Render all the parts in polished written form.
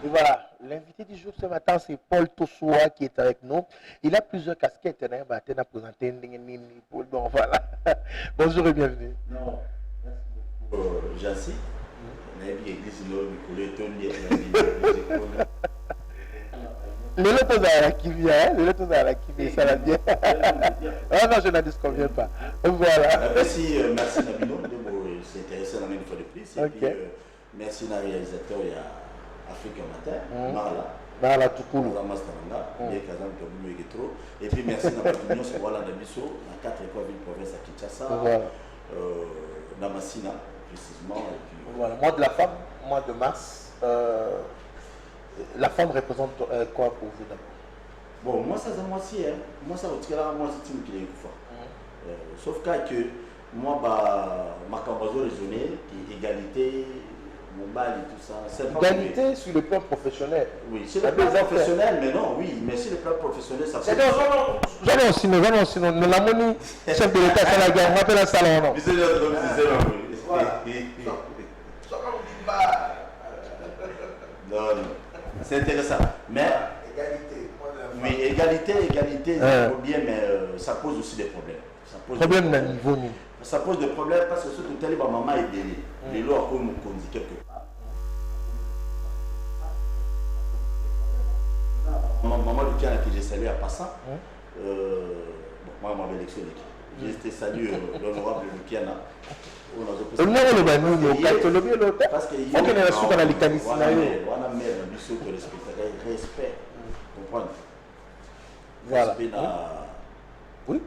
Et voilà, l'invité du jour ce matin, c'est Paul Tossoua qui est avec nous. Il a plusieurs casquettes. Il a présenté Paul. Bon, voilà. Bonjour et bienvenue. Non, merci beaucoup, Jancy. Le loto à la Kivia, le loto à la Kivia, ça va bien. Ah non, je n'en disconviens pas. Voilà. Merci Nabino, c'est intéressant la même fois de plus. Et puis, merci à réalisateur et à Africa Matin, Marla Toukoulou. Et puis merci à Nabino, c'est voilà Nabiso, dans 4 écoles ville province à Kinshasa, Namasina précisément. Voilà, mois de la femme, mois de mars. La femme représente quoi pour vous d'abord? Bon, moi ça c'est moi aussi, hein. Moi ça aussi là, moi c'est une qui est fois. Sauf que moi ma cambazo raisonné, égalité, mon bal et tout ça. Égalité sur le plan professionnel. Oui, sur le plan professionnel, mais non, oui, mais sur le plan professionnel, ça peut. J'en aussi, nous la monnaie, chef de l'État, c'est la guerre, on appelle un salon. Non, c'est intéressant. Mais oui, égalité, bien, mais ça pose aussi des problèmes. Problème d'un niveau. Ça pose des problèmes parce que surtout tel maman est délai. Les lois comme on dit quelque part. Maman Lucas que j'ai salué à passant. Moi, ma élection l'équipe. J'ai salué l'honorable Luciana. Parce que il faut qu'il y ait un soutien à l'Italie. On a respect. Comprendre. Voilà. Oui.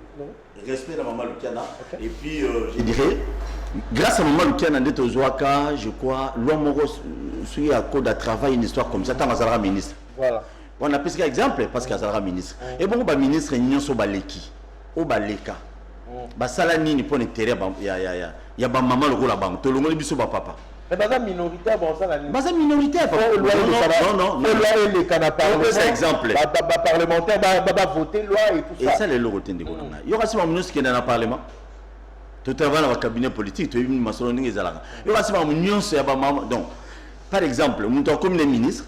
Respect de Maman Luciana. Et puis, je dirais, grâce à Maman Luciana, je crois, l'homme suit à cause de travail une histoire comme ça, tant que ministre. Voilà. On a pris exemple parce qu'il y a un ministre. Et bon, le ministre, il y a un baleki. Au baleka. Basala nini pour intérêt il y a maman le rôle là banque tout le monde biso papa mais basa minoritaire bon ça la basa minoritaire non les canapés c'est exemple parlementaire va voter loi et tout ça et ça les loro tende ko il y aura si un ministre qui est dans le parlement tout avant dans le cabinet politique tu une maçon ningi zalaka il y aura si un ministre ya ba maman donc par exemple mon comme les ministres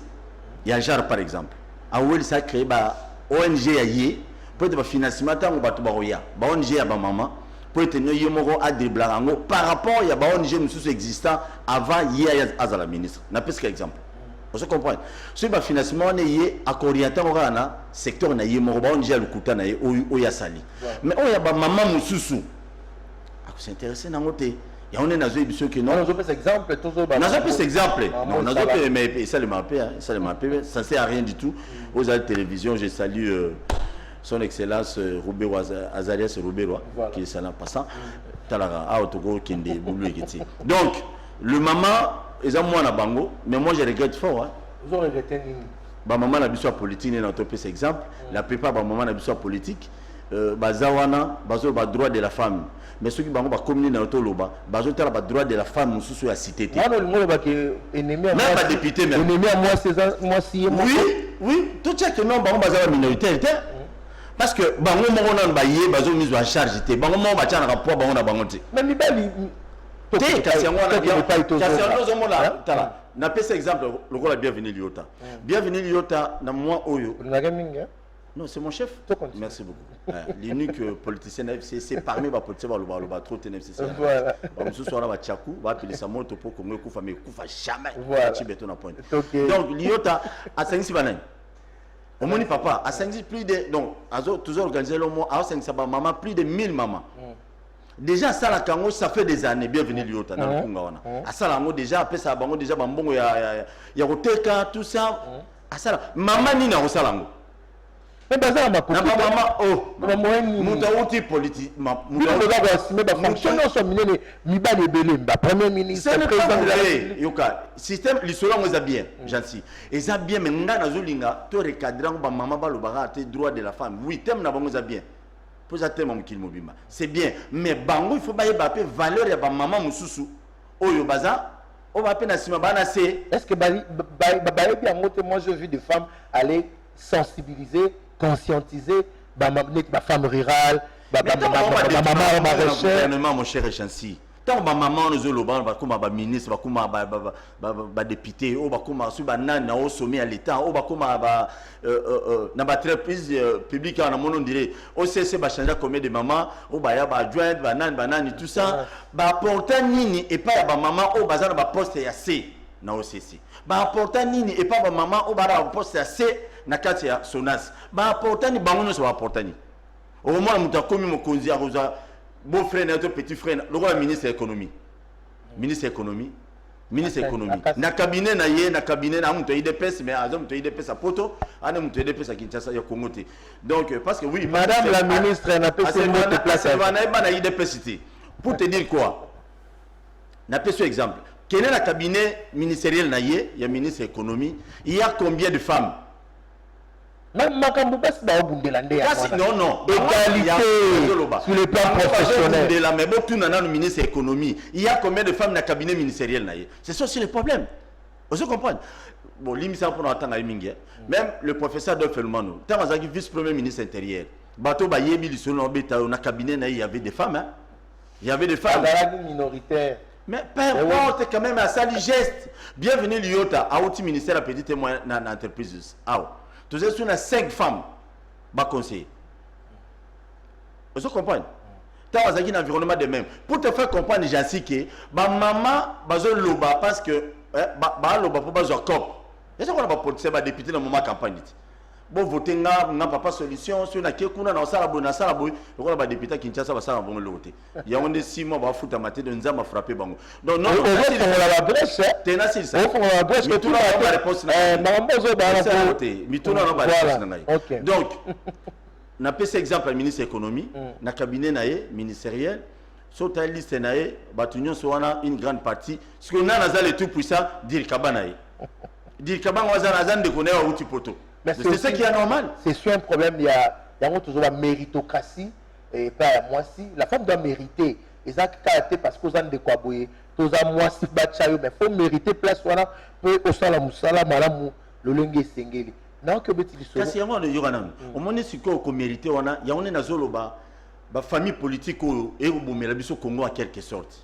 il y a genre par exemple a où il s'est créé ba ONG yaye peut-être financement tant ba tubaroya ba ONG ya ba maman peut-être no yemoko a driblango par rapport il y a ba ONG mususu existant avant hier azala ministre na pèse exemple vous comprenez ce ba financement ne yé akorienter ngana secteur na yemoko ba ONG lukuta na ye o ya sali mais o ya ba maman mususu c'est intéressant na ngote ya on est dans une que non on a exemple toujours ba na pèse exemple non on a mais ça le mappé ça le mappé ça sert à rien du tout aux télévision je salue son excellence Roubero Azarias Roubero qui est là passant talaga a autogo kende boulou ekiti donc le maman ils ont moi na bango mais moi je regrette fort hein vous aurez regretté ba maman na biso politique na topé cet exemple la plupart ba maman na biso politique bazawana bazo ba droit de la femme mais ceux qui bango ba communiquer na toloba bazo tala ba droit de la femme sous la cité non le monde ba que ennemi à moi même pas député même ennemi à moi c'est moi si oui tout ça que non bango bazawa minoritaire parce que bango mo na baye bazo mise en charge té bango mo ba tana rapport bango na bango té mais mibali té kasi yango na bien kasi yango zo mona tala na pèse exemple le rôle bienvenue Liota bienvenue Liota na moi oyo non c'est mon chef merci beaucoup l'unique politicien FCC c'est parmi ba politicien ba lo ba trop TNFCC voilà ba musu soira ba tchakou ba appeler sa moto pour Congo kufa mais kufa jamais ci beton na point donc Liota a 5 banane au moins papa à 5 plus de donc toujours organisé le mois à 5 maman plus de 1000 mamans déjà ça la Congo ça fait des années bienvenue Liota dans le Congo à ça la déjà après ça bango déjà bambongo ya roteka tout ça à ça maman ni na rosalango mais bazala ma maman oh maman ni mutauti politique mutauti ba assumer ba fonction so minene mibale belé ba premier ministre président de la République yoka système l'isolo ngo za bien gentil et ça bien mais nga nazolinga to recadrer ba maman ba lo ba te droit de la femme oui thème na bango za bien pour ça thème mukil mobimba c'est bien mais bango il faut ba yeba pe valeur ya ba maman mususu oyo baza on va peine assumer bana c'est est-ce que ba bien moi j'ai vu des femmes aller sensibiliser conscientiser ma femme rurale, ma maman maraîchère. Mon cher Chancy, tant que maman nous a bah comme bah ministre bah comme bah député ou bah comme sur bah nan au sommet à l'état ou bah comme bah na bah entreprise publique en amont on dirait OCC bah changer combien de maman ou bah ya bah adjoint bah nan et tout ça bah porter nini et pas bah maman ou bah ça bah poste ya C na OCC bah porter nini et pas bah maman ou bah poste ya C na kati ya Sonas bah porter ni bango so bah porter ni au moment où tu as commis mon konzi à Rosa beau frère notre petit frère le roi ministre de l'économie ministre économie na cabinet na cabinet na mtu IDPS mais azom mtu IDPS à poto ana mtu IDPS à Kinshasa ya Congo te donc parce que oui madame la ministre n'a pas fait notre place na IDPS pour te dire quoi na peso exemple quel est le cabinet ministériel na il y a ministre économie il y a combien de femmes même Makambu Bas ba obundelande ya non égalité sur le plan professionnel de la mais bon tout nana le ministre économie il y a combien de femmes dans le cabinet ministériel c'est ça aussi le problème vous comprenez bon l'imisa pour entendre mingi même le professeur Dolphelmano tant que vice premier ministre intérieur bateau ba yebi li solo beta na cabinet il y avait des femmes hein il y avait des femmes minoritaires mais peu importe quand même à ça du geste bienvenue Liota à outil ministère à petit témoin dans l'entreprise tous ces sont 5 femmes bas conseiller. Vous comprenez? Tu as un environnement de même. Pour te faire comprendre, j'ai dit que ma maman bazo loba parce que ba loba pour bazo cop. Et ça qu'on a pas politicien ba député dans moment campagne. Bon voter n'a pas solution sur na kekuna na sala bo na sala bo on a ba député Kinshasa ba sala bon loté. Il y a on est 6 mois ba fouta maté de nzama frapper bango. Donc non, on la brèche. T'es na ça. On la brèche que tout la réponse. Maman zo ba la voter. Mituna na ba réponse na. Donc na pese exemple ministre économie na cabinet naé ministériel sur ta liste naé batunyo so wana une grande partie ce qu'on a nazale tout puissant dire kabanaé. Dire kabana wazana zan de connaître outil poto. C'est ce qui est normal. C'est sûr un problème, il y a toujours la méritocratie, et pas moi si. La femme doit mériter. Et ça, parce que vous avez de quoi bouiller. Tous à moi si batchayo, mais il faut mériter place voilà pour au salam malamu le lengue sengeli. Non que petit so. Kasi yango de yorana. Au moins si ko mériter wana, ya on est na zoloba ba famille politique et au bomela biso Congo en quelque sorte.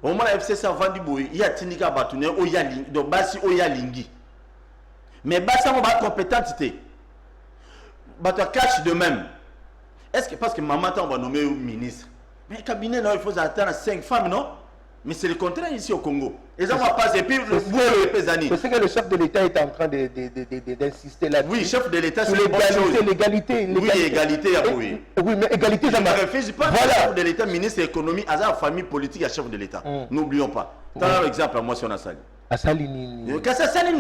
Au moins la FCC vandi boy, il y a tinika batune o ya lingi, donc basi o ya lingi. Mais ça va être compétentité. Tu caches de même. Est-ce que parce que maman va nommer ministre? Mais le cabinet, il faut attendre 5 femmes, non? Mais c'est le contraire ici au Congo. Et ça va passer. Et puis, c'est ce que le chef de l'État est en train d'insister là-dessus. Oui, chef de l'État, c'est l'égalité. Oui, égalité, oui. Oui, mais égalité, ça ne refuse pas le chef de l'État, ministre de l'économie, à la famille politique à chef de l'État. N'oublions pas. T'as un exemple à moi sur la salle.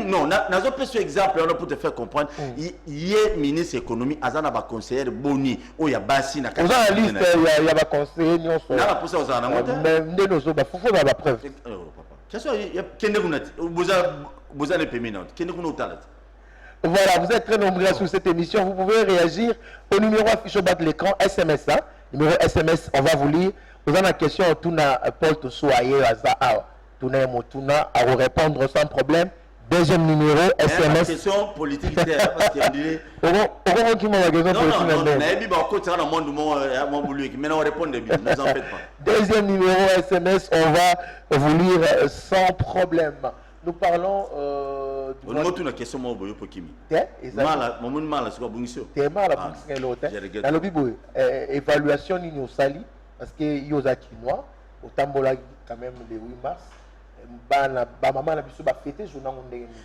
Non, n'a pas ce exemple pour te faire comprendre. Il y a ministre de l'économie, Azana va conseiller Boni, ou il y a Bassi, na vous avez la liste, il y a conseiller, non, on a poussé aux Anna. Mais nous sommes faut la preuve. Qu'est-ce qu'il y a Kendegunat, vous avez les péminants, Kendegunat. Voilà, vous êtes très nombreux sur cette émission. Vous pouvez réagir au numéro affiché au bas de l'écran, SMS. Numéro SMS, on va vous lire. Vous avez une question, Tuna Paul Toussoaye, Azaa. Tuna Motuna à vous répondre sans problème. Deuxième numéro, SMS. Question politique, parce qu'il dit. Non, deuxième numéro, SMS, on va vous lire sans problème. Nous parlons une question évaluation au Sali parce que Yosa Kinois au Tambola quand même le 8 mars.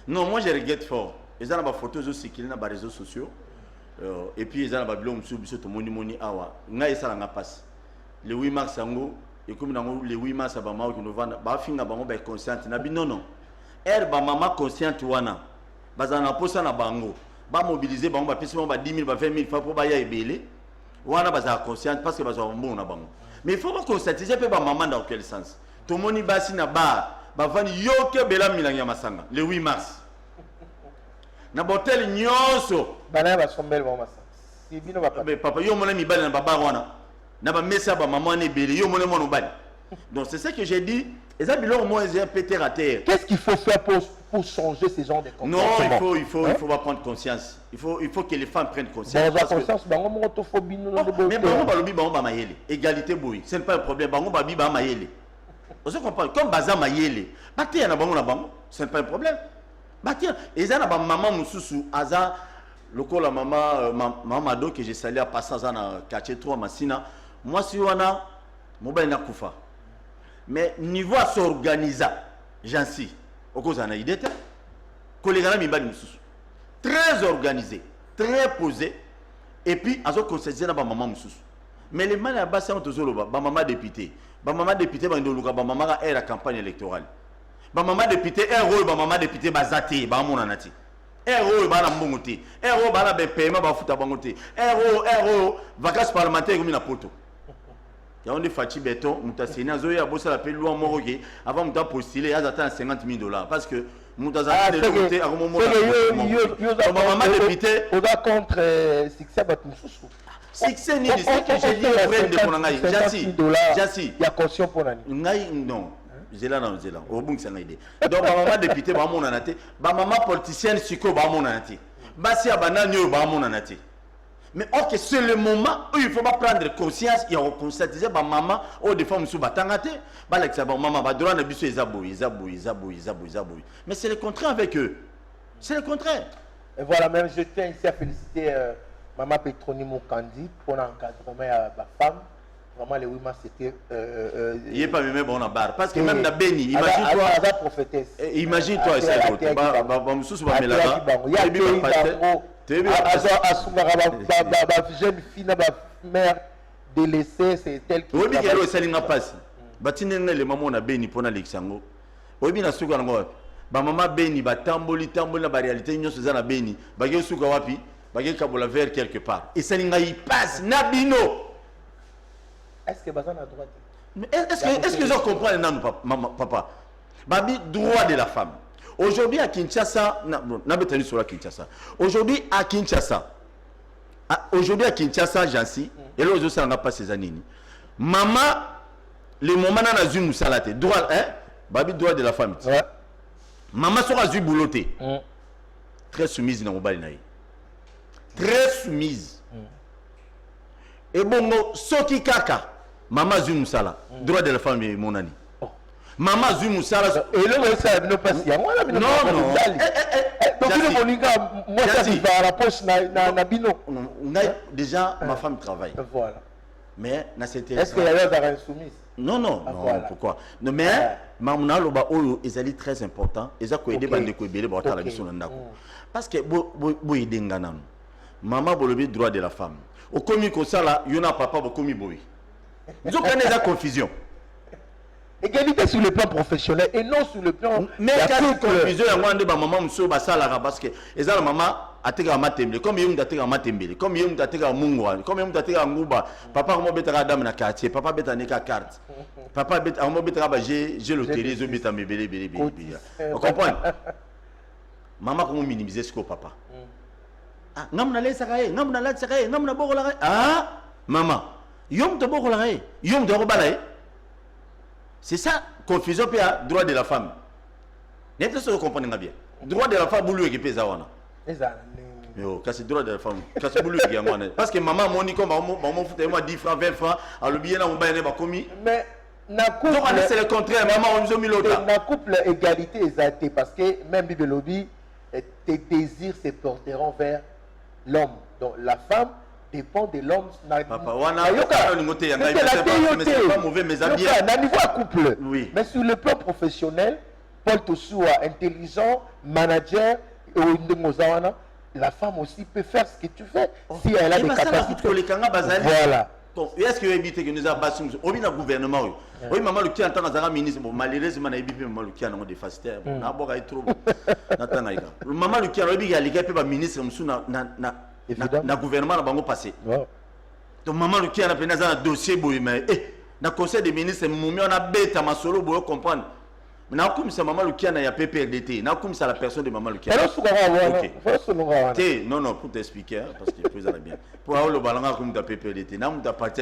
Non, moi je regrette fort. Ils ont des photos aussi qui sont sur les réseaux sociaux. Et puis ils ont des vidéos sur le moni awa. Nga ça nga passe. Le 8 mars ango et comme le 8 mars ba ma ko novembre ba finga bango ba consciente na bi non. Er ba mama consciente wana. Bazana posa na bango. Ba mobiliser bango ba pesi ba 10 000 ba 20 000 fois pour ba ya ebele. Wana bazana consciente parce que bazana bon na bango. Mais il faut pas conscientiser pe ba maman dans quel sens. To moni basi na ba bavani yoke bela milanga masanga le 8 mars. Na botel nyonso bana ba sombel ba masanga. Si bino ba papa yo mona mibali na baba wana. Na ba mesa ba maman ne bele yo mona mona bali. Donc c'est ça que j'ai dit. Et ça bilon au moins un peu terre à terre. Qu'est-ce qu'il faut faire pour changer ces genres de comportements? Non, il faut pas prendre conscience. Il faut que les femmes prennent conscience. Conscience, mais bango ba lobi bango ba mayele. Égalité boui. Ce n'est pas un problème. Bango ba bi ba mayele. Vous comprenez? Comme Baza Mayele, Batia na bango na bango, ce n'est pas un problème. Batia, et ça na ba maman mususu, aza, lokola maman do que j'ai salé à passer dans na quartier 3 Massina, moi si wana, mobile na kufa. Mais niveau à s'organiser, j'en suis. Au cause na idée, collègue na mibali mususu, très organisé, très posé, et puis azo conseiller na ba maman mususu. Mais les mal à bassin tozoloba, ba maman député. Ba maman député ba ndoluka ba maman a la campagne électorale. Ba maman député rôle ba maman député ba zate ba mona nati. Rôle ba na mbongote. Rôle ba na be paiement ba futa bangote. Rôle vacances parlementaires comme na poto. Ya on dit Fati Beton, muta sena zo ya bossa la pe loi moroke avant muta postuler à attendre $50,000 parce que muta za de côté à moment ba maman député on va contre succès bat mususu. Succès ni dit que j'ai dit frère de Ponangai. Jassi. Il y a caution pour l'année. Non. Zela non zela. Au bout que ça n'a idée. Donc maman député ba mon anate, ba maman politicienne siko ba mon anate. Ba si abana nyo ba mon anate. Mais ok, c'est le moment où il faut pas prendre conscience et on conscientiser ba maman ou des femmes sous batangate. Ba like ça ba maman ba droit na biso ezabo. Mais c'est le contraire avec eux. C'est le contraire. Et voilà, même je tiens ici à féliciter Maman Petroni Mokandi pour l'encadrement de la femme. Vraiment, le 8 mars, c'était. Il n'est pas même bon en barre. Parce que même la Béni, imagine-toi, c'est un côté. Jeune fille, mère délaissée, c'est elle qui. Oui, mais il y a un passe. Batinene le maman na Béni pour l'Alexandre. Oui, bien sûr, maman Béni, tamboli na réalité, nous sommes à Béni. Bagay Souka Wapi. Bagay Kabola vers quelque part. Et ça n'y passe, Nabino. Est-ce que Bazan a droit? Est-ce que je comprends non, papa? Babi, droit de la femme. Aujourd'hui à Kinshasa, n'abetani sur la Kinshasa. Aujourd'hui à Kinshasa, Jansi, et là aujourd'hui ça n'a pas ces années. Maman, le moment n'a pas eu salate. Droit, hein? Babi, droit de la femme. Ouais. Maman sera zu bouloté. Très soumise dans le bal. Très soumise. Et bon, Soki Kaka, Maman Zumoussala, droit de la femme est mon ami. Maman Zumoussala. Et là, ça ne passe pas. Non, non. Moi, ça dit par la poche, déjà, ma femme travaille. Voilà. Mais, est-ce qu'il y a des insoumises? Non, non, non, voilà. Pourquoi? Non, mais, Mamuna Loba Oyo, ils très important. Ils ont aidé Bande Koubele pour la mission de Ndako. Parce que, Boy Denganam, maman, le droit de la femme. Au commis comme ça, là, il y en a papa, au commis boy. Ils ont connaît la confusion. Égalité sur le plan professionnel et non sur le plan. Mais quand il confusion, il y a un maman qui parce que les maman a été à Matembele, comme il y a été à Matembele, comme il y a été à Mungwa, comme il y a été à Ngouba. Papa, on m'a bêté à Dame na quartier, papa bêté à Neka carte. Papa, on m'a bêté à j'ai le télé, je bêté à mes bébés. Vous comprenez? Maman, comment minimiser ce que papa? Ah, namna le sakaye, namna la sakaye, namna boko la. Ah, maman, yom te boko la, yom te robalaye. C'est ça, confusion puis droit de la femme. N'est-ce pas ce que vous comprenez bien? Droit de la femme, vous lui équipez ça. Yo, c'est droit de la femme. Parce que maman, mon icône, maman, foutez-moi 10 francs, 20 francs, alors bien là, on va aller commis. Mais, c'est le contraire, maman, on nous a mis l'autre. Dans la couple, égalité exacte, parce que même Bible lobby, tes désirs se porteront vers l'homme. Donc, la femme dépend de l'homme. Papa, c'est pas mauvais, mais à bien. Dans le niveau couple, oui. Mais sur le plan professionnel, Paul Toussoua, intelligent, manager, la femme aussi peut faire ce que tu fais si elle a des capacités. Voilà. Est-ce que vous évitez que nous avons au gouvernement? Oui, maman, le qui entend dans un ministre, malheureusement, il y a des gens qui facilitaires. Maman, le qui a un ministre, na gouvernement na bango passé. Donc maman le qui a un dossier mais na conseil des ministres moumi on a bête à ma solo pour comprendre. Mais na comme ça maman le qui a ya PPRDT, na comme ça la personne de maman le qui a. Non non pour t'expliquer parce que plus bien. Pour avoir le ballon comme da PPRDT, na mu da parti.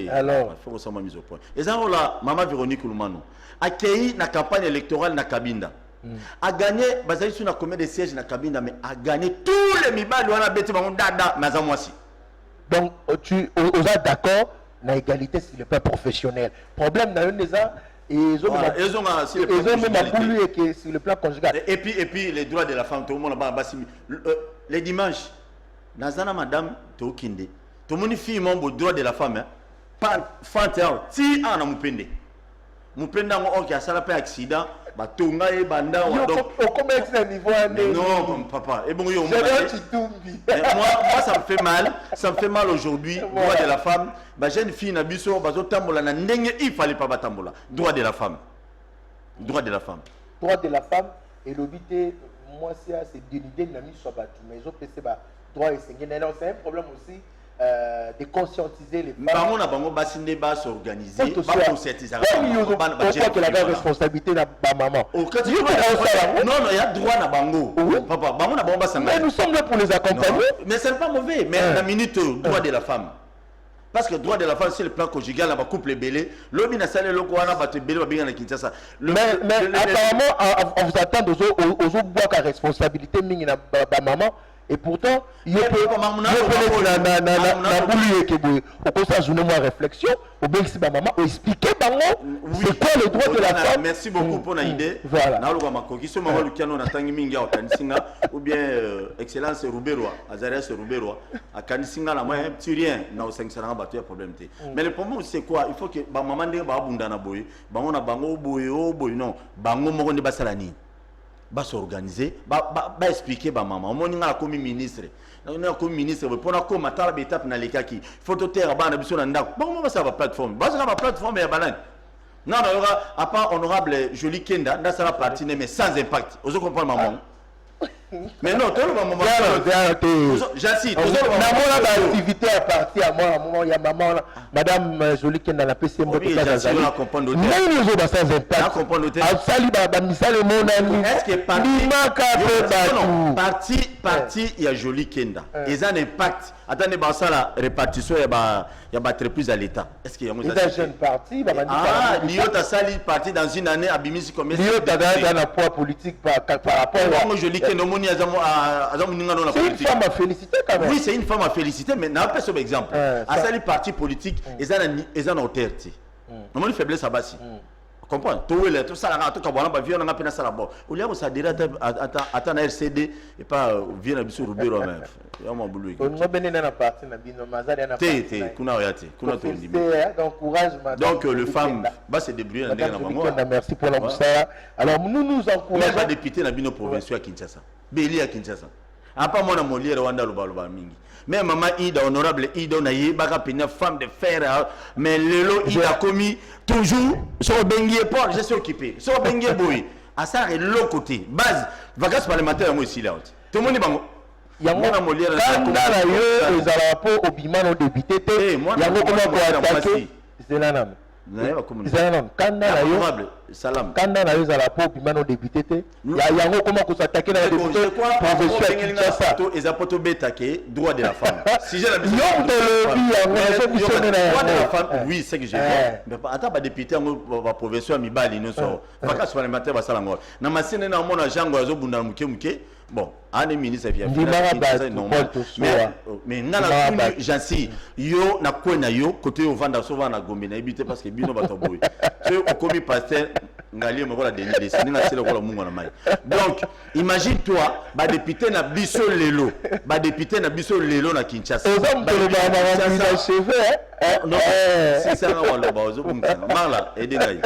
Alors, faut que ça m'a mis au point. Et ça là maman Véronique Loumano accueilli na campagne électorale na Kabinda. A gagné, basé sur combien de sièges dans la cabine, mais a gagné tous les mibales, on a bêté dada, mais à moi aussi. Donc, tu es d'accord, na égalité sur le plan professionnel. Problème na yon déjà et ils ont même que sur le plan conjugal. Et puis les droits de la femme, tout le monde les dimanches, Nazana madame Tokinde, tout le monde fille mon droit de la femme, pas fanteur, si on a moupende. Moupende on qui a ça la accident, bah tonga et banda donc comment est-ce niveau non papa et bon yo moi ça me fait mal aujourd'hui droit de la femme bah jeune fille na biso bazo tambola na ndenge il fallait pas batambola droit de la femme droit de la femme et l'obité moi c'est dénigrer na miso batu mais ils ont pensé bah droit et c'est un problème aussi de conscientiser les femmes. Bango na bango basinde bas s'organiser, bas conscientiser. Pourquoi que la responsabilité de la maman? Non, il y a droit na bango. Papa, bango na bango basanga. Mais nous sommes là pour les accompagner. Mais c'est pas mauvais. Mais la minute droit de la femme. Parce que droit de la femme, c'est le plan conjugal, on va couple belé. L'homme n'a pas le loco, on va te belé, on va bien Kinshasa. Mais apparemment, on vous attend aux autres bois qui responsabilité mingi na maman. Et pourtant, il y a une réflexion, ou bien si maman expliquer c'est quoi le droit de la femme. Merci beaucoup pour l'idée. Voilà. Ou bien Excellence Rouberois, Azarias Rouberois, à Kanisinga, la moyenne, tu rien, n'a 500 battu problème. Mais le problème, c'est quoi? Il faut que maman ne va pas na boy, bango na bango boy, non, bango mo ne basalani. Va s'organiser, va expliquer à maman. On a comme ministre. On a comme ministre. Pour nous, comme à l'étape dans les cas qui photo terre, on a besoin d'un bon, ça va plateforme. Bah, ça va plateforme et banane. Non, à part honorable Jolie Kenda, dans sa partie, mais sans impact. Vous comprenez maman? Mais non, tout le moment. J'insiste. L'activité à partir à moi, il y a maman, madame Jolie qui n'a pas PC. Mais nous sommes sans impact. Est-ce que parti, il y a Jolie Kenda. Ils ont un impact. Attendez, ça la répartition, il y a battre plus à l'État. Est-ce qu'il y a un jeune parti? Ah, Liot a sali parti dans une année à Bimisi comme Liot a un poids politique par rapport à Jolie Kenda. C'est une femme à féliciter quand même. Oui, c'est une femme à féliciter, mais n'a pas ce exemple. À sali parti politique, ils ont autorité. On a une faiblesse à Bassi. Comprends? Tout ça, tout ça, on a vu, on a peine à ça là-bas. Au lieu de ça, attends RCD et pas vient à Bissou Roubero même. On a bien une partie, donc le femme va se débrouiller. Merci pour la moussara. Alors nous encourageons. Les députés na bino provinciaux à Kinshasa. Béli à Kinshasa. À part moi na Molière Rwanda Loba mingi. Mais maman Ida honorable Ida na yebaka pena femme de fer mais lelo Ida commis toujours sur bengi port je suis occupé. Sur bengi boy. À ça et l'autre côté. Base vacances parlementaires moi ici là. Tout le monde est bango. Yango na Molière na yo ezala po obimano député te. Yango comment ko attaquer? C'est là nam. Kanda na yo zala po bimano député te ya yango comment ko s'attaquer na député professeur Kinshasa to ezapoto betake droit de la femme si j'ai la oui c'est que j'ai mais attends ba député ba professeur mibali no so vacances parlementaires ba salango na masine na mona jango azo bunda muke bon un ministre vient mais ngala jansi yo na kwena yo côté au vanda so vanda gombe na habité parce que bino bato boy c'est au commis pasteur ngali mo la dernier dessiné na c'est le ko mungo na mai donc imagine toi ba député na biso lelo na Kinshasa non c'est ça on ba ozo bunga mala edengai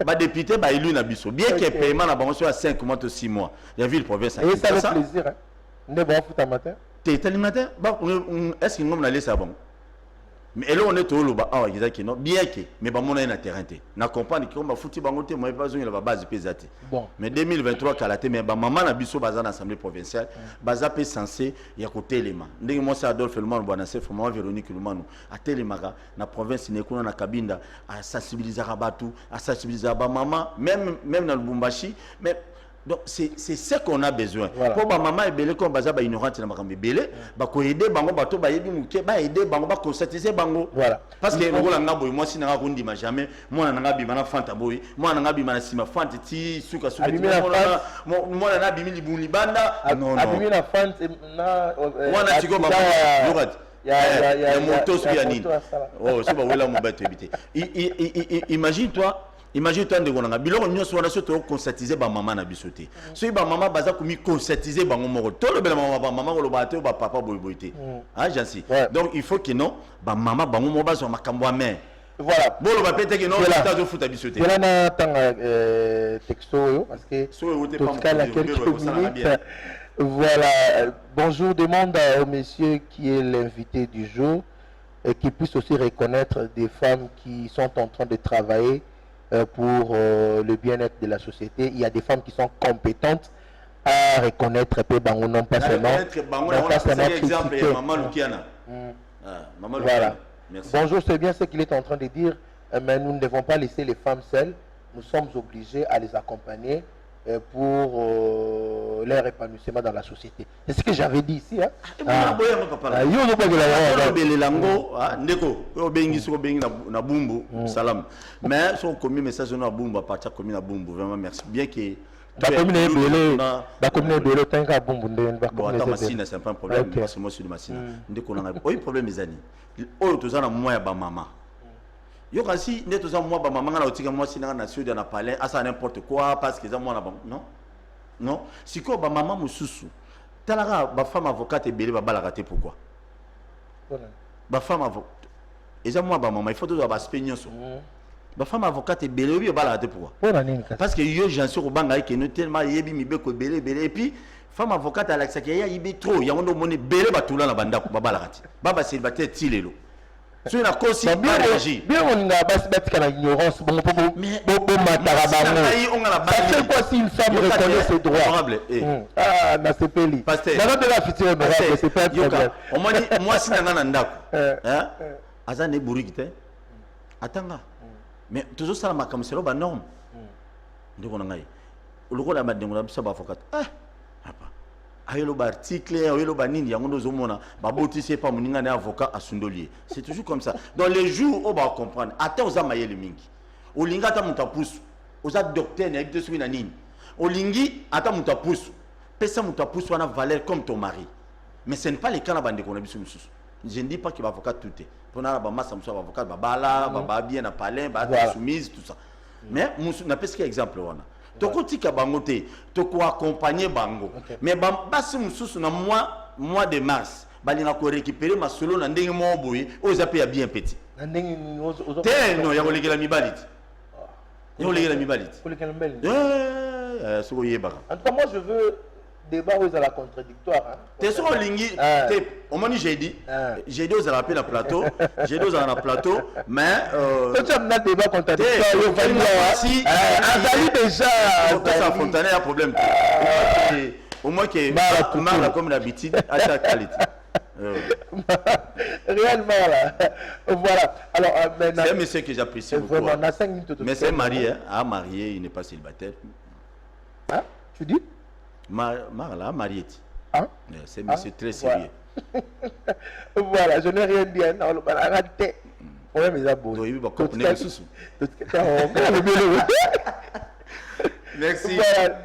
ba député ba élu na biso bien que paiement na bango soit 5 mois ou 6 mois la ville province et ça le plaisir hein ne bon foot matin t'es matin est-ce qu'on va aller ça bon mais là on est au loba ah exact non bien que mais ba mona na terrain te na comprendre que on va fouti bango te moi pas besoin la base pesate bon mais 2023 kalaté mais ba maman na biso baza na assemblée provinciale baza pe censé ya côté élément ndenge moi c'est Adolphe Lumano bwana chef moi Véronique Lumano a télémaga na province ne kuna na Kabinda a sensibiliser batu a sensibiliser ba maman même dans Lubumbashi mais donc c'est ce qu'on a besoin. Voilà. Pour ma maman et belé comme baza ba ignorante na makambe belé ba ko aider bango bato ba yebi muke ba aider bango ba conscientiser bango. Voilà. Parce que ngola ngabo moi si na kundi ma jamais moi na ngabi mana fanta boy moi na ngabi mana sima fanta ti suka moi na bimi libuni banda non abimi na fanta na moi na tigo ba yorat ya moto sur ya nini. Oh, c'est pas wela mo bato ebité. Imagine-toi ndeko nanga biloko nyonso wana soto conscientiser ba maman na bisoté. So ba maman baza komi conscientiser bango moko. To le bela maman ba maman ko lo bato ba papa boyboité. Ah jansi. Donc il faut que non ba maman bango mo bazo makambo mais voilà. Bon, on va péter que non, on est au foot à bisoté. Voilà, on a texto parce que tout cas la quelques minutes. Voilà. Bonjour, demande au monsieur qui est l'invité du jour et qui puisse aussi reconnaître des femmes qui sont en train de travailler pour le bien-être de la société. Il y a des femmes qui sont compétentes à reconnaître peu bango non pas seulement. Maman Lukiana. Maman Voilà. Merci. Bonjour, c'est bien ce qu'il est en train de dire, mais nous ne devons pas laisser les femmes seules. Nous sommes obligés à les accompagner pour leur épanouissement dans la société. C'est ce que j'avais dit ici. Mais son commis message na bumbu à partir commis na bumbu vraiment merci bien que la commune est belée, la commune est belée, tant qu'à bumbu bon attends machine c'est pas un problème parce que moi sur machine ndeko na oyi problème ezani oyo tozana moya ba mama yo kasi ne tozana moya ba mama na otika moi sinanga na sud na palais asa n'importe quoi parce que ça moi na non si ko ba mama mususu talaka ba femme avocate belée ba balaka te pourquoi ba femme avocate eza moi ba mama il faut toujours ba spégnonso ba femme avocate belée obi ba balaka te pourquoi parce que yo j'en suis au banga que nous tellement yebi mi beko belé et puis femme avocate à l'accès qu'il y a ibi trop il y a on monnaie belé batula na banda ko baba lakati baba célibataire tilelo so na kosi bien réagi bien on a batika na ignorance bon matara bango c'est quoi si une femme reconnaît ses droits ah na sepeli dans de la future honorable c'est pas un problème moi si nanga na ndako hein azane burikite atanga mais toujours ça la makamselo ba norme ndiko na ngai lokola madengo na biso ba avocate ayelo ba article ayelo ba nini yango ndozomona ba botisi pa muninga na avocat asundolier c'est toujours comme ça dans les jours on va comprendre ata oza mayele mingi olinga ata mutapusu oza docteur na ibito sui na nini olingi ata mutapusu pesa mutapusu wana valeur comme ton mari mais ce n'est pas le cas na bande ko na biso mususu je ne dis pas qu'il va avocat tout est pour na ba massa muso avocat ba bala ba bien na palais ba soumise tout ça mais na pesque exemple wana tokotika bango te toko accompagner bango mais basi mususu na mois de mars balinga ko récupérer masolo na ndenge mo boye oza pe ya bien petit na ndenge te no ya kolekela mibaliti ya kolekela mibaliti soko yebaka en tout cas moi je veux débat aux à la contradictoire te soko lingi te au moins j'ai dit aux à la la plateau j'ai dit aux à la plateau mais tu as un débat contradictoire yo si azali déjà ça fontaine a problème au moins que marre comme d'habitude à ta qualité réellement là voilà alors maintenant c'est un monsieur que j'apprécie beaucoup vraiment on a 5 minutes mais c'est marié à marié il n'est pas célibataire hein tu dis Marla marié. Hein? C'est monsieur très sérieux. Voilà, je n'ai rien dit. Non, le raté. Ouais, mais ça bouge. Merci. Voilà.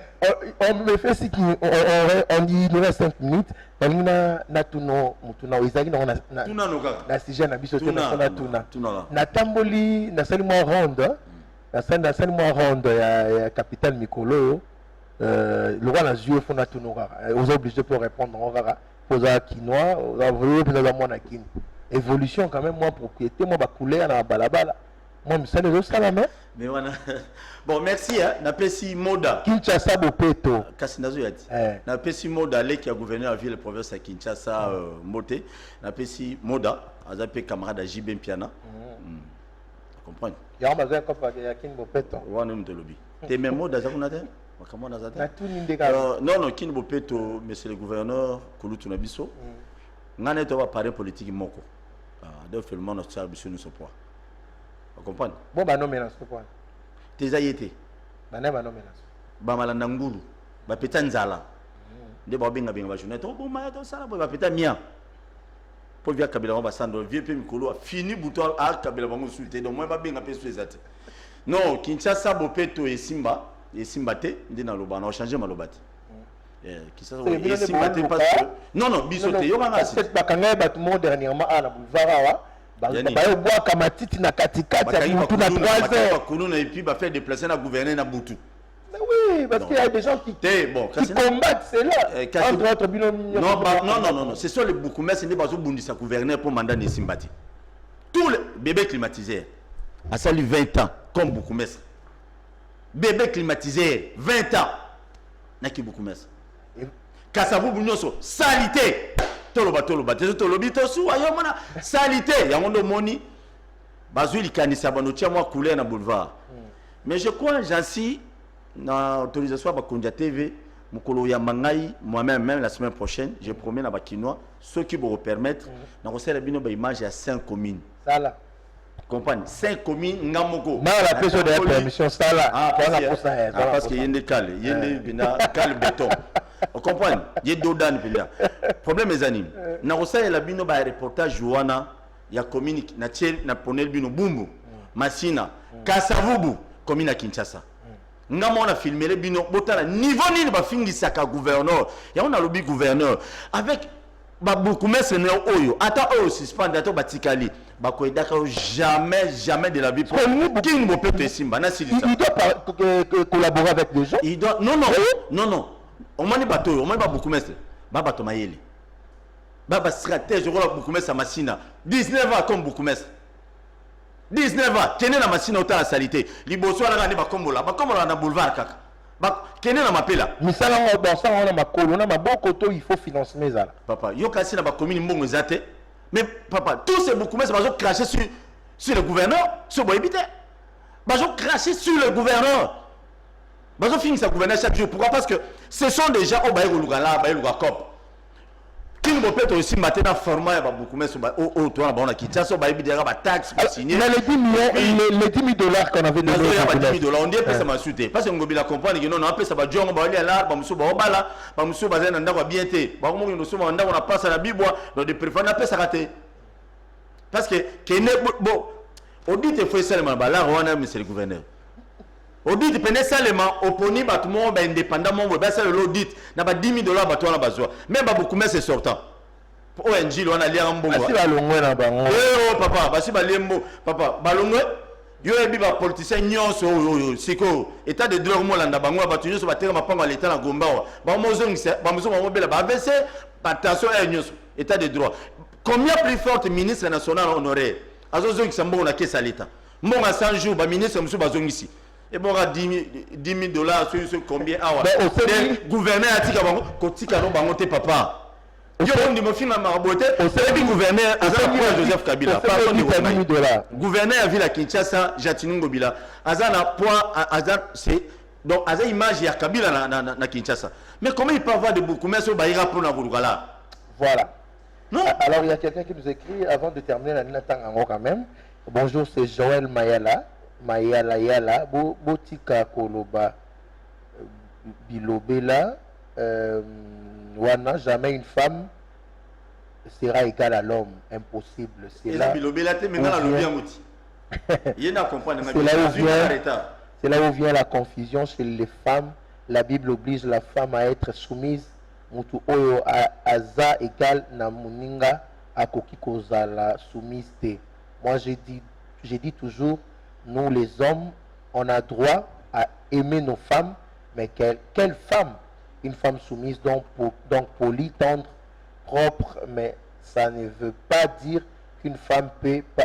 On me fait ce qui on dit il nous reste 5 minutes. On a tout nos izaki na sujet na biso tuna na tamboli na seulement ronde na seulement ronde ya capitaine Mikolo. Le roi n'a joué fond à tout nos rares. Vous obligés pour répondre aux rares. Posa quinoa, vous avez besoin de kin. Évolution quand même moi propriété moi ba couler à balabala. Moi me ça les ça la main. Mais voilà. Bon merci hein, na pesi moda. Kinshasa Bopeto. Kasinazo yati. Na pesi moda le qui a gouverné la ville province à Kinshasa Moté. Na pesi moda azape camarade JB Piana. Comprendre. Ya maza ko pa ya kin Bopeto. Wana mto lobby. Te même moda za kunate. Non, qui ne peut tout, monsieur le gouverneur, Kouloutou Nabiso. N'a pas parler politique moko. Donc, finalement, notre service nous se poids. Vous comprenez? Bon, bah non, mais non, c'est quoi? Tes aïetés. Bah non, mais non, mais non. Bah malandanguru. Bah pétanzala. De babinga binga bajoune. Oh, bon, ma yato sala, bah pétan mia. Pour via Kabila, on va s'en vieux peu Mikolo a fini bouton à Kabila, on va consulter. Donc, moi, bah binga pésu les athées. Non, Kinshasa, Bopeto et Simba. Et Simbate, dit dans le bas, on a changé malobati. Qui ça et sympathie parce que non bisoté yo nga c'est pas quand même tout monde dernièrement à la boulevard ba bois kamatiti na katikati ya mutu na 3 heures kuna et puis ba faire déplacer na gouverner na Butu. Mais oui, parce qu'il y a des gens qui combattent cela. Entre autres, non, ce sont les Boukoumès, ce n'est pas un gouverneur pour mandat de sympathie. Tous les bébés climatisés, à salut 20 ans, comme Boukoumès. Bébé climatisé, 20 ans, n'a qui Boukoumès. Kassabou Bounyoso, salité. Toloba, tolobi, salité. Il y a un moni. Bazou, il canisse à Banotia, moi, couler dans le boulevard. Mais je crois, j'en suis. Na autorisation à Kondia TV, Mukolo Yamangai, moi-même la semaine prochaine, je promets à Bakinois, ceux qui vont permettre, na reçu la bino image à 5 communes. Ça là. Comprendre 5 communes Ngamoko. Na la question de la permission ça là. Parce qu'il y a des cales, il y a des cales béton. On comprend, il y a d'odan pila. Problème mes amis. Na reçu la bino ba reportage Joana, il y a commune na tiel na ponel bino Bumbu, Masina, Kasavubu, commune à Kinshasa. Nous avons filmé les bino botala niveau ni ba fingi saka gouverneur ya on a lobby gouverneur avec ba beaucoup mais c'est oyo ata oyo suspend ato batikali ba ko edaka jamais de la vie pour qui ne peut te simba na si il doit collaborer avec des gens il doit non on m'a dit bato on m'a dit ba beaucoup mais ba bato mayele ba stratège ko beaucoup mais sa machine 19 ans comme beaucoup mais 19 ans, kene na machine autant la salité. Liboso ala ngani bakombola na boulevard kaka. Ba kene na mapela. Misala ngo dans ça on a makolo, on a maboko to il faut financer mes ala. Papa, yo kasi na ba commune mbongo zate. Mais papa, tous ces beaucoup mais bazo cracher sur le gouverneur, sur boybité. Bazo cracher sur le gouverneur. Bazo finir sa gouverneur chaque jour. Pourquoi? Parce que ce sont des gens au baïro lugala, baïro lugakop. Qui ne peut aussi maintenant format beaucoup mais au toi on a quitté ça ba bidera ba taxe pour signer mais les 10 000 dollars qu'on avait donné les 10 000 $, on dit que ça m'a sauté parce que ngobi la comprendre que non on peut ça ba jongo ba aller là ba muso ba obala ba muso ba zena ndako bien té ba mo no so ba ndako na passe na bibwa donc de préférence na ça raté parce que kene bon audit il faut seulement ba là on a monsieur le gouverneur audit dépendait seulement opposer tout le monde indépendamment ba ça l'audit na ba 10 000 $ ba toi na bazwa même ba beaucoup mais c'est sortant ONG on a lire en bon si ba longwe na bango oh papa ba si ba lembo papa ba longwe yo ebi ba politicien nyonso siko état de droit mo landa bango ba tunyo so ba tera mapango l'état na gomba ba mo zongisa ba mo so mo bela ba AVC ba tension nyonso état de droit combien plus forte ministre national honoraire azo zongisa mbongo na kesa l'état mbongo 100 jours ba ministre muso ba zongisi et bon, 10 000 $, sur combien de gouverneur a dit que papa. Yo on dit mon film à Maraboté, c'est gouverneur Joseph Kabila, pardon de gouverneur a vu la Kinshasa, Jatinu Ngobila. Azana point c'est donc Azana image ya Kabila na Kinshasa. Mais comment il peut avoir de beaucoup mais sur Baïra pour na Boulgala? Voilà. Non. Alors il y a quelqu'un qui nous écrit avant de terminer la Nina Tangango quand même. Bonjour, c'est Joël Mayala. Mayala botika koloba bilobela wana jamais une femme sera égale à l'homme, impossible. C'est là bilobela te maintenant la lobby amouti yena comprendre c'est là où vient la confusion chez les femmes. La Bible oblige la femme à être soumise mutu oyo aza égal na muninga akoki kozala soumise te. Moi j'ai dit toujours, nous les hommes, on a droit à aimer nos femmes, mais quelle femme? Une femme soumise, donc polie, tendre, propre, mais ça ne veut pas dire qu'une femme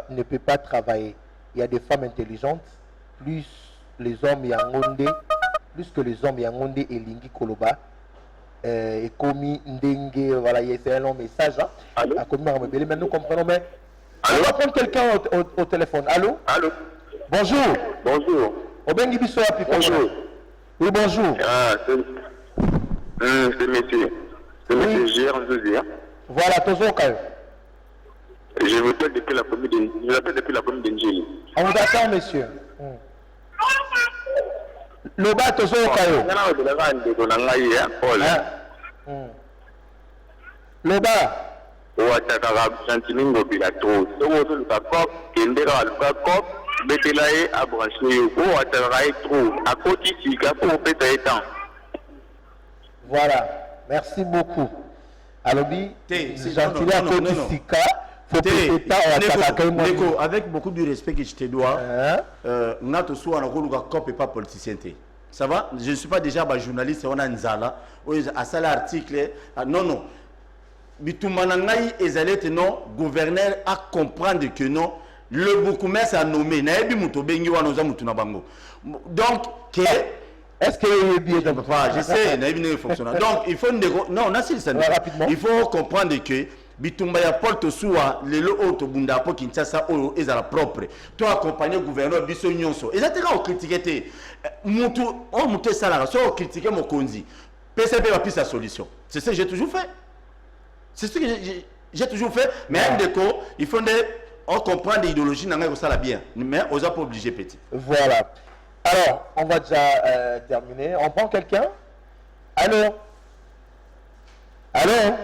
ne peut pas travailler. Il y a des femmes intelligentes, plus que les hommes Yangonde et Lingi Koloba, et Komi Ndenge, voilà, c'est un long message. Hein, mais nous comprenons, mais on va prendre quelqu'un au téléphone. Allô? Allô? Bonjour. Bonjour. Obengi biso api. Bonjour. Oui, bonjour. Ah, c'est monsieur. C'est monsieur Gérard Zouzi. Voilà, toujours Kayo. Je vous appelle depuis la commune d'Engeli. On vous attend, monsieur. Le bas, toujours Kayo. Le bas. Ouattaka Santimingo Bilato. Le cop, Kendera, le cop, Betelae a branché. Ouattaka est trop. À côté, il y a pour péter. Voilà. Merci beaucoup. Alobi, C'est gentil à côté Sika. Faut peut-être Neko, avec beaucoup de respect que je te dois, Nato soit en rôle cop et pas politicien. Ça va? Je ne suis pas déjà un journaliste, on a une zala, à ça l'article. Non, non. Bitumanangai ezalete non, gouverneur à comprendre que non, le bourgmestre a nommé. Naebi mutobengi wana oza mutu na bango. Donc, est-ce que vous bien je sais, naebi ne fonctionne. Donc, il faut non, rapidement. Il faut comprendre que Bitumba ya Paul Tosoua, le auto bunda po Kinshasa o ezala propre. Toi accompagner gouverneur biso nyonso. Ezateka o critiquer mutu on mutu sala so critiquer mokonzi. PCP va plus sa solution. C'est ce que j'ai toujours fait. C'est ce que j'ai toujours fait. Mais un déco, il faut on comprend l'idéologie, ça la bien. Mais on n'est pas obligé petit. Voilà. Alors, on va déjà terminer. On prend quelqu'un? Allô? Allô?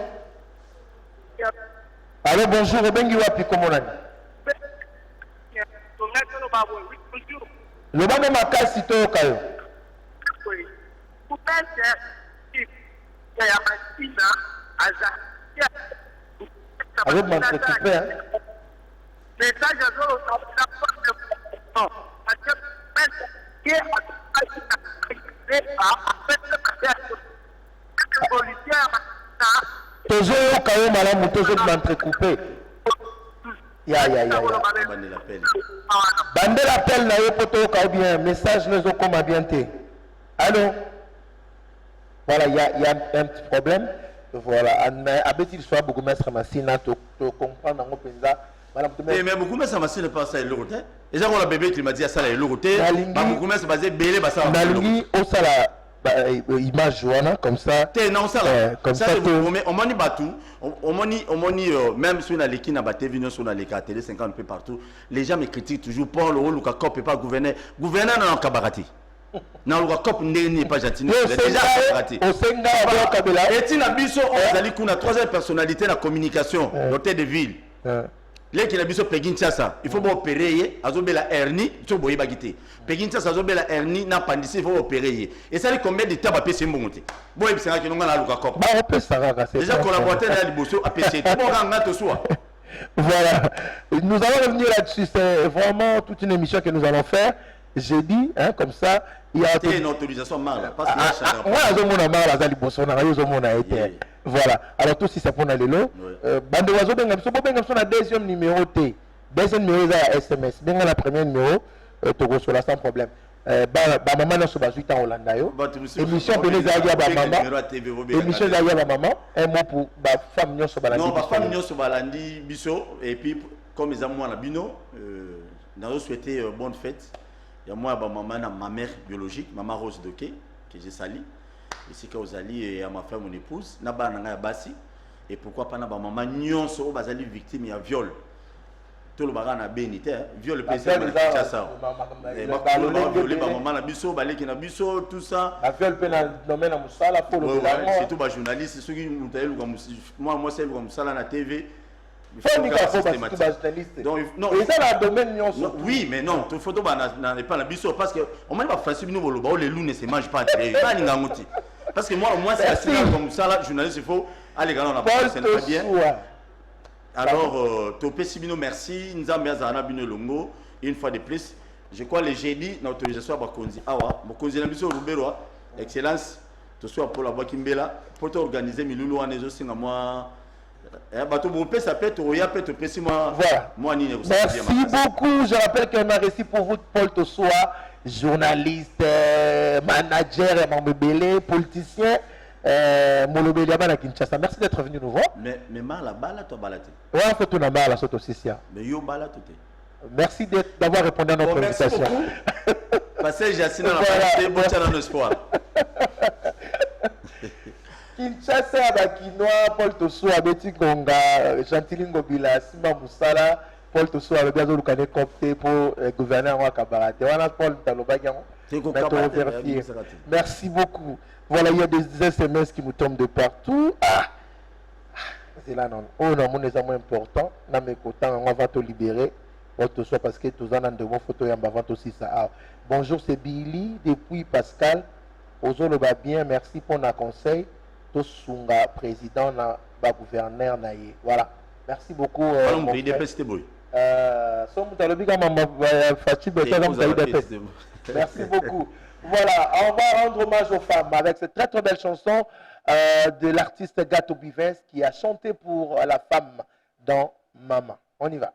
Allô, bonjour. Bengi wapi komonani? Le bande makasi to kayo. Avec mon préoccupé, hein? Toujours quand même madame toujours m'entrecoupé. Ya. Bande l'appel na yo poto ka bien message nous au comme bien té. Allô? Voilà, il y a un petit problème. Voilà, abeti le soir beaucoup maître Massina to comprendre en penza. Madame mais beaucoup maître Massina pas ça le roté. Et ça on la bébé qui m'a dit ça le roté. Beaucoup maître basé belé ba ça. Nalingi au sala image joana comme ça. Non ça là. Comme ça on m'a dit batou. On m'a dit même sur la l'équipe na baté vino sur la l'équipe télé 50 peu partout. Les gens me critiquent toujours Paul Oluka Cop et pas gouverneur. Gouverneur dans Kabarati. Na Oluka Cop n'est pas gentil. Déjà Kabarati. Au Senga au Kabila. Et Tina Biso Zali kuna troisième personnalité la communication, l'hôtel de ville. Les qui na biso Pegin Tchassa, il faut opérer, azobela hernie, tu boye bagité. Pegin Tchassa azobela hernie na appendicite, il faut opérer. Et ça combien de temps va payer mbongote. Boye c'est que non na Luka Cop. Bah on peut ça c'est. Déjà collaborateur à Liboso APC. Bon rang to soit. Voilà. Nous allons revenir là-dessus, c'est vraiment toute une émission que nous allons faire. J'ai dit hein comme ça, il y a une autorisation mal parce que moi azomona mala za Liboso na azomona été. Voilà. Alors tout si c'est pour aller là. Bande oiseau benga biso na deuxième numéro T. Deuxième numéro za SMS. Benga la première numéro to reçoit sans problème. Ba maman na so bazuita Hollanda yo. Émission beleza ya ba maman. Émission ya ba maman. Un mot pour ba femme nyoso balandi. Non, ba femme nyoso balandi biso et puis comme ils ont moi la bino nous souhaiter bonne fête. Il y a moi ba maman na ma mère biologique, maman Rose Doké que j'ai sali. Ici que aux alliés et à ma femme mon épouse naba nanga basi et pourquoi pas na ba maman nyonso bazali victime ya viol tout le baga na bénité viol le président de ça et ba violé ba maman na biso baleki na biso tout ça la viol pe na domaine na musala pour le c'est tout ba journaliste ceux qui mutaelu comme moi c'est comme ça na TV. Donc, et ça la domaine oui, mais non, il faut pas la biso parce que on m'a pas facile nous les loups ne se mangent pas parce que moi au moins c'est comme ça là journaliste il faut aller gagner la presse c'est pas bien. Alors topé sibino merci nzambe azana bino longo une fois de plus je crois le jeudi na autorisation ba konzi awa bokonzi na biso rubero excellence to soit pour la voix kimbela pour organiser milulu wana ezo singa moi. Voilà. Merci beaucoup. Je rappelle qu'on a reçu pour vous Paul Tosoua, journaliste, manager, Mambébélé, politicien, Molobélé à Kinshasa. Merci d'être venu nous voir. Mais mal la balle, toi balate. Ouais, on fait tout la balle à cette aussi. Mais yo balate. Merci d'avoir répondu à notre invitation. Merci beaucoup. Passez Jacine dans la partie, bon challenge dans l'espoir. Kinshasa bakinois Paul Tosoua Betty Gonga Chantilingo Bila Simba Musala Paul Tosoua avec bien le copté pour gouverner en Kabarate. Voilà Paul Talobagian. Merci beaucoup. Voilà, il y a des SMS qui nous tombent de partout. C'est là non. Oh non, mon examen important. Na mes côtés, on va te libérer. Paul Tosoua parce que tous en de vos photos y en aussi ça. Bonjour, c'est Billy depuis Pascal. Ozo le va bien, merci pour nos conseils. tosunga président na ba gouverneur na ye. Voilà. Merci beaucoup. Merci beaucoup. Voilà, on va rendre hommage aux femmes avec cette très très belle chanson de l'artiste Gato Bivens qui a chanté pour la femme dans Maman. On y va.